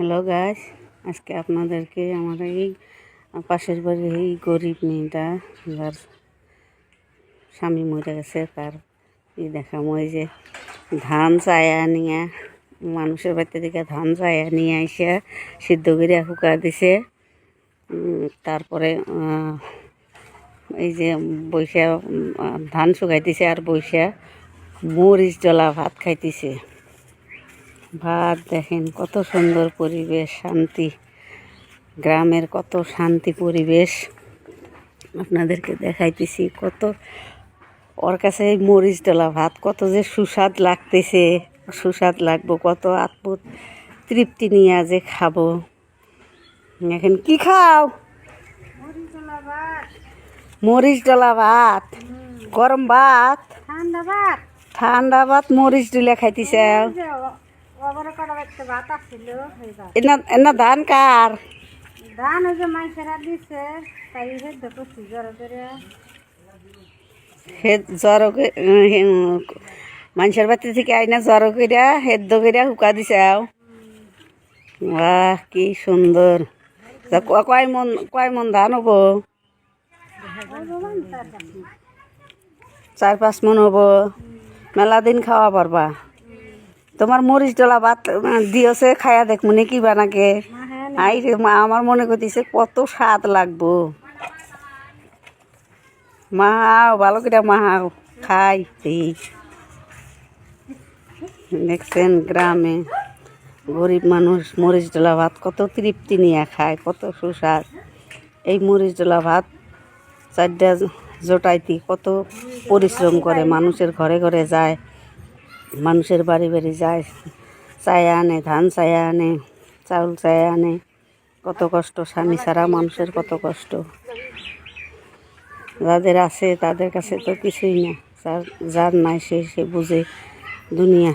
Hello guys, আজকে আপনাদেরকে আমার এই পাশের বাড়ির এই গরিব মেয়েটা যার স্বামী মরে গেছে তার দেখাম। ওই যে ধান চায়া নিয়ে মানুষের বাড়িতে থেকে ধান চায়া নিয়ে আইসা সিদ্ধ করে শুকা দিছে। তারপরে এই যে বৈশা ধান শুকাইতেছে আর বৈশা মরিচ জ্বলা ভাত খাইতেছে। ভাত দেখেন কত সুন্দর পরিবেশ, শান্তি, গ্রামের কত শান্তি পরিবেশ আপনাদেরকে দেখাইতেছি। কত ওর কাছে এই মরিচ ডলা ভাত কত যে সুস্বাদ লাগতেছে, সুস্বাদ লাগবো, কত আত্মত তৃপ্তি নিয়ে যে খাবো। এখন কি খাও? মরিচ ডলা ভাত, গরম ভাত, ঠান্ডা ভাত মরিচ দিলে খাইতেছে। এনা ধান কার? ধান ওই যে মাইসেরা দিছে, তাই হেদ্দ করছি জড়ো করে। মানুষের বাড়ি থেকে আইনা জড়ো করিয়া হেদ্দ করিয়া শুকা দিছে। বাহ, কি সুন্দর! কয় মন ধান হবো? 4-5 মন হবো। মেলা দিন খাওয়া পারবা। তোমার মরিচ ডলা ভাত দিয়েছে, খায়া দেখবো নি কি বানাকে। আই রে মা, আমার মনে করতেছে কত স্বাদ লাগবো। মাহাও ভালো করে মাহাও, খাই। দেখছেন গ্রামে গরিব মানুষ মরিচ ডলা ভাত কত তৃপ্তি নিয়ে খায়, কত সুস্বাদ। এই মরিচ ডলা ভাত 4টা জোটাইতে কত পরিশ্রম করে, মানুষের ঘরে ঘরে যায়, মানুষের বাড়ি বাড়ি যায়, চায়া আনে, ধান চায়া আনে, চাউল চায়া আনে। কত কষ্ট, স্বামী ছাড়া মানুষের কত কষ্ট। যাদের আছে তাদের কাছে তো কিছুই না, যার নাই সে বুঝে দুনিয়া।